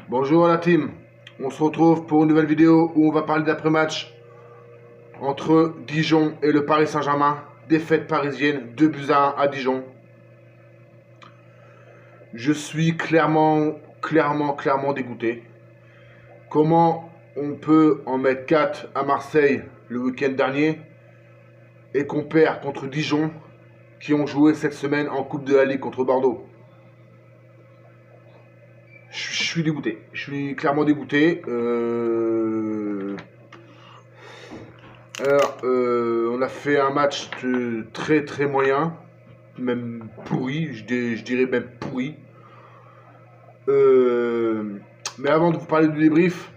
Bonjour la team, on se retrouve pour une nouvelle vidéo où on va parler d'après-match entre Dijon et le Paris Saint-Germain. Défaite parisienne, 2-1 à Dijon. Je suis clairement dégoûté. Comment on peut en mettre 4 à Marseille le week-end dernier et qu'on perd contre Dijon qui ont joué cette semaine en Coupe de la Ligue contre Bordeaux? Je suis dégoûté. Je suis clairement dégoûté. On a fait un match très moyen, même pourri, je dirais même pourri. Mais avant de vous parler du débrief,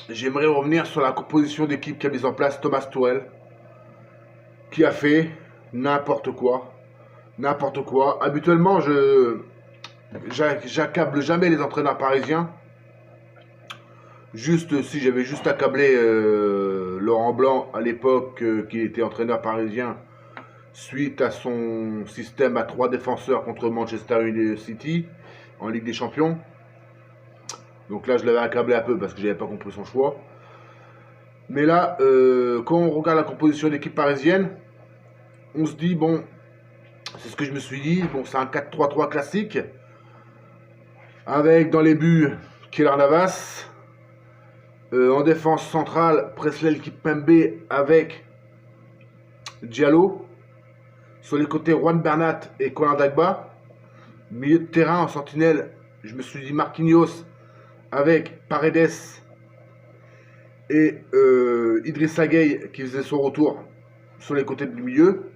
j'aimerais revenir sur la composition d'équipe qu'a mise en place Thomas Tuchel, qui a fait n'importe quoi. N'importe quoi. Habituellement, j'accable jamais les entraîneurs parisiens. Juste si j'avais juste accablé Laurent Blanc à l'époque qu'il était entraîneur parisien suite à son système à 3 défenseurs contre Manchester City en Ligue des Champions. Donc là je l'avais accablé un peu parce que j'avais pas compris son choix. Mais là, quand on regarde la composition d'équipe parisienne, on se dit bon, c'est ce que je me suis dit, bon c'est un 4-3-3 classique. Avec dans les buts Keylor Navas, en défense centrale Presnel Kimpembe avec Diallo, sur les côtés Juan Bernat et Colin Dagba, milieu de terrain en sentinelle, je me suis dit Marquinhos avec Paredes et Idrissa Gueye qui faisait son retour sur les côtés du milieu,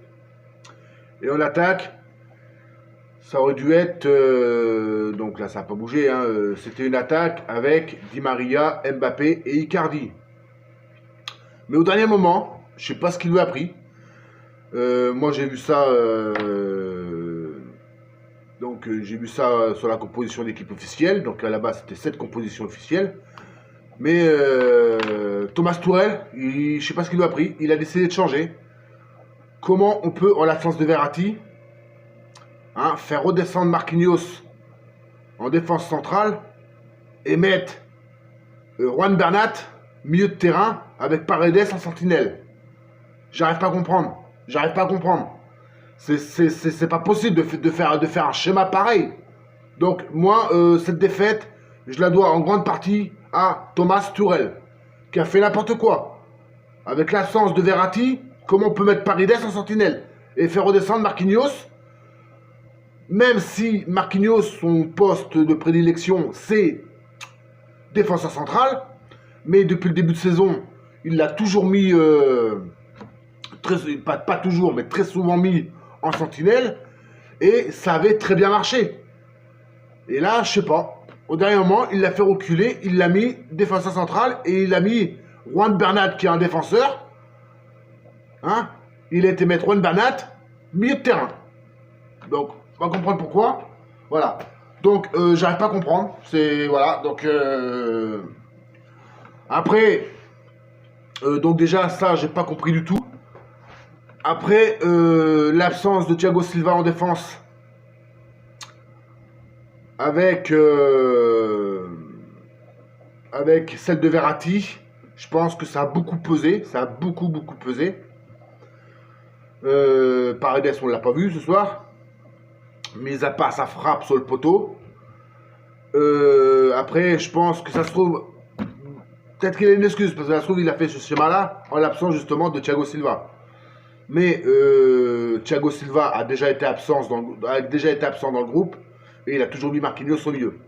et en attaque ça aurait dû être, donc là ça n'a pas bougé, hein, c'était une attaque avec Di Maria, Mbappé et Icardi. Mais au dernier moment, je sais pas ce qu'il lui a pris. Moi j'ai vu ça, j'ai vu ça sur la composition d'équipe officielle, donc à la base c'était cette composition officielle. Mais Thomas Tuchel, je sais pas ce qu'il lui a pris, il a décidé de changer. Comment on peut, en l'absence de Verratti, faire redescendre Marquinhos en défense centrale et mettre Juan Bernat milieu de terrain avec Paredes en sentinelle? J'arrive pas à comprendre. J'arrive pas à comprendre. C'est pas possible de faire un schéma pareil. Donc moi, cette défaite, je la dois en grande partie à Thomas Tuchel, qui a fait n'importe quoi. Avec l'absence de Verratti, comment on peut mettre Paredes en sentinelle et faire redescendre Marquinhos? Même si Marquinhos, son poste de prédilection, c'est défenseur central, mais depuis le début de saison, il l'a toujours mis, pas toujours, mais très souvent mis en sentinelle, et ça avait très bien marché. Et là, je sais pas, au dernier moment, il l'a fait reculer, il l'a mis défenseur central, et il a mis Juan Bernat, qui est un défenseur. Il a été mettre Juan Bernat, milieu de terrain. Donc, on va comprendre pourquoi. Voilà. Donc, j'arrive pas à comprendre. C'est, voilà. Donc, après, donc déjà, ça, j'ai pas compris du tout. Après, l'absence de Thiago Silva en défense avec celle de Verratti, je pense que ça a beaucoup pesé. Ça a beaucoup pesé. Paredes, on l'a pas vu ce soir. Mis à part sa frappe sur le poteau. Après, je pense que ça se trouve, peut-être qu'il a une excuse, parce que ça se trouve, il a fait ce schéma-là en l'absence justement de Thiago Silva. Mais Thiago Silva a déjà été absent dans le groupe, et il a toujours mis Marquinhos au milieu.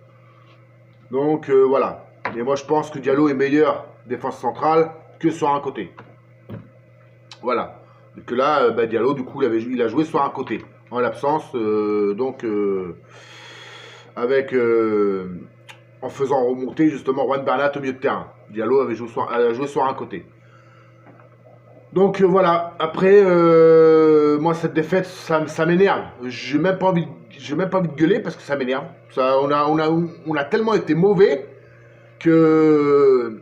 Donc voilà. Et moi, je pense que Diallo est meilleur défense centrale que sur un côté. Voilà. Et que là, Diallo, du coup, il a joué sur un côté. En l'absence, en faisant remonter justement Juan Bernat au milieu de terrain. Diallo avait joué sur un côté. Donc voilà. Après, moi cette défaite, ça m'énerve. J'ai même pas envie de gueuler parce que ça m'énerve. On a tellement été mauvais que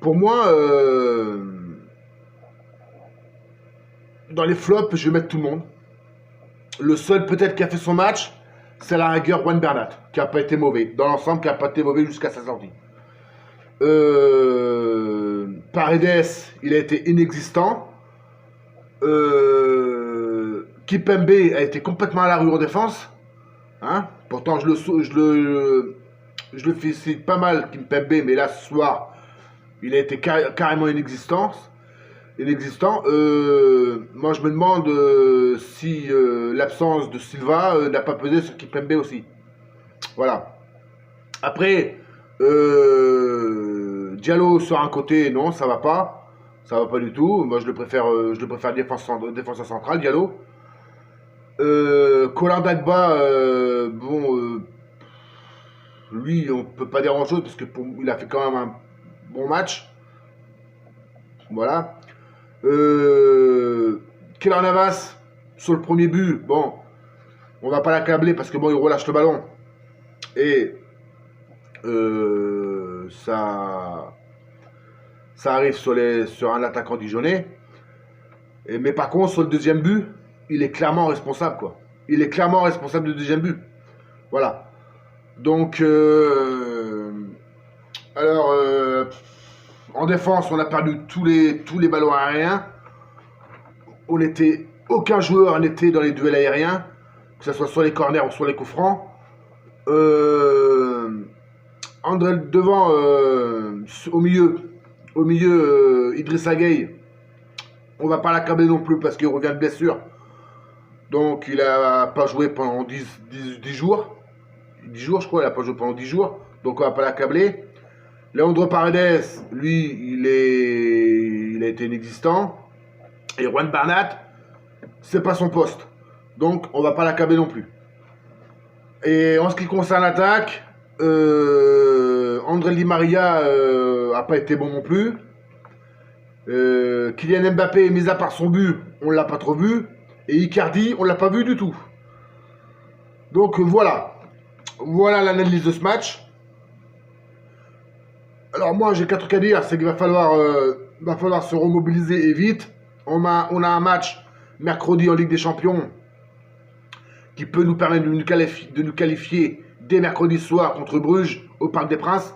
pour moi, dans les flops, je vais mettre tout le monde. Le seul peut-être qui a fait son match, c'est à la rigueur Juan Bernat, qui n'a pas été mauvais. Dans l'ensemble, qui n'a pas été mauvais jusqu'à sa sortie. Paredes, il a été inexistant. Kimpembe a été complètement à la rue en défense. Hein, pourtant, je le félicite pas mal, Kimpembe, mais là, ce soir, il a été carrément inexistant. Moi, je me demande si l'absence de Silva n'a pas pesé sur Kimpembe aussi. Voilà. Après, Diallo sur un côté, non, ça va pas. Ça va pas du tout. Moi, je le préfère défenseur central, Diallo. Colin Dagba, lui, on peut pas dire grand chose parce que il a fait quand même un bon match. Voilà. Keylor Navas, sur le premier but, bon, on va pas l'accabler parce que bon, il relâche le ballon. Et ça arrive sur un attaquant dijonnais. Mais par contre, sur le deuxième but, il est clairement responsable, quoi. Il est clairement responsable du deuxième but. Voilà. Donc, en défense, on a perdu tous les ballons aériens. Aucun joueur n'était dans les duels aériens, que ce soit sur les corners ou sur les coups francs. André devant, au milieu, Idrissa Gueye, on va pas l'accabler non plus parce qu'il revient de blessure. Donc il a pas joué pendant 10 jours. 10 jours, je crois, il a pas joué pendant 10 jours. Donc on va pas l'accabler. Leandro Paredes, lui, il a été inexistant. Et Juan Bernat, c'est pas son poste. Donc on va pas l'accabler non plus. Et en ce qui concerne l'attaque, André Di Maria a pas été bon non plus. Kylian Mbappé, mis à part son but, on l'a pas trop vu. Et Icardi, on l'a pas vu du tout. Donc voilà. Voilà l'analyse de ce match. Alors moi j'ai 4 trucs à dire, c'est qu'il va falloir se remobiliser et vite. On a un match mercredi en Ligue des Champions qui peut nous permettre de nous qualifier dès mercredi soir contre Bruges au Parc des Princes.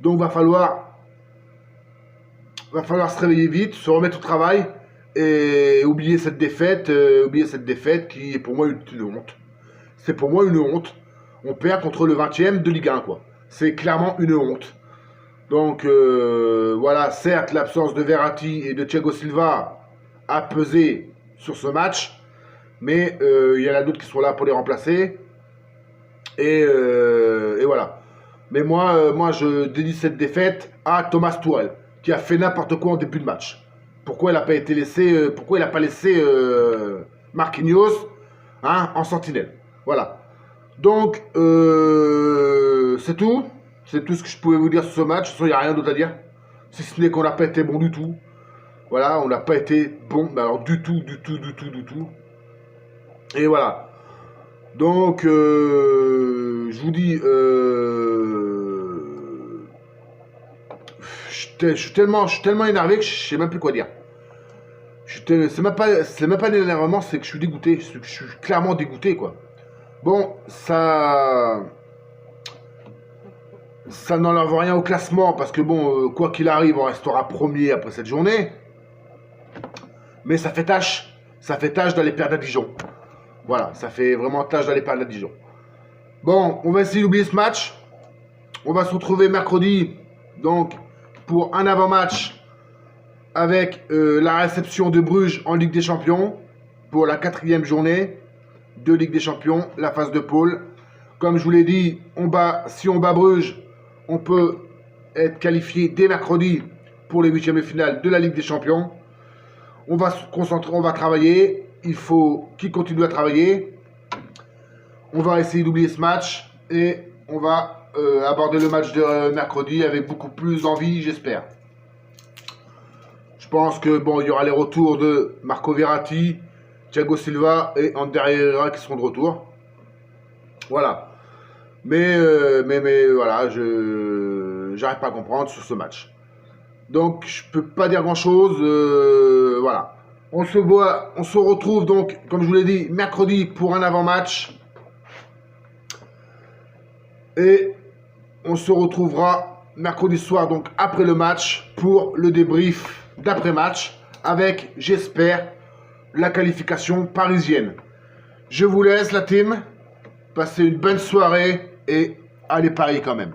Donc va falloir se réveiller vite, se remettre au travail et oublier cette défaite qui est pour moi une honte. C'est pour moi une honte. On perd contre le 20e de Ligue 1, quoi. C'est clairement une honte. Donc voilà, certes l'absence de Verratti et de Thiago Silva a pesé sur ce match, mais il y en a d'autres qui sont là pour les remplacer. Et voilà. Mais moi je dédie cette défaite à Thomas Tuchel, qui a fait n'importe quoi en début de match. Pourquoi il n'a pas laissé Marquinhos en sentinelle. Voilà. Donc c'est tout. C'est tout ce que je pouvais vous dire sur ce match. Il n'y a rien d'autre à dire. Si ce n'est qu'on n'a pas été bon du tout. Voilà, on n'a pas été bon. Mais alors du tout. Et voilà. Donc, je vous dis, je suis tellement énervé que je sais même plus quoi dire. C'est même pas l'énervement, c'est que je suis dégoûté. Je suis clairement dégoûté, quoi. Bon, ça n'enlève rien au classement parce que bon, quoi qu'il arrive, on restera premier après cette journée. Mais ça fait tâche d'aller perdre à Dijon. Voilà, ça fait vraiment tâche d'aller perdre à Dijon. Bon, on va essayer d'oublier ce match. On va se retrouver mercredi, donc, pour un avant-match avec la réception de Bruges en Ligue des Champions pour la 4e journée de Ligue des Champions, la phase de poule. Comme je vous l'ai dit, si on bat Bruges, on peut être qualifié dès mercredi pour les 8e de finale de la Ligue des Champions. On va se concentrer, on va travailler. Il faut qu'il continue à travailler. On va essayer d'oublier ce match et on va aborder le match de mercredi avec beaucoup plus d'envie, j'espère. Je pense que bon, il y aura les retours de Marco Verratti, Thiago Silva et Ander Herrera qui seront de retour. Voilà. Mais voilà, j'arrive pas à comprendre sur ce match. Donc je peux pas dire grand chose. Voilà. On se retrouve donc, comme je vous l'ai dit, mercredi pour un avant-match Et on se retrouvera mercredi soir, donc après le match, pour le débrief d'après-match, avec, j'espère, la qualification parisienne. Je vous laisse, la team. Passez une bonne soirée et allez Paris quand même.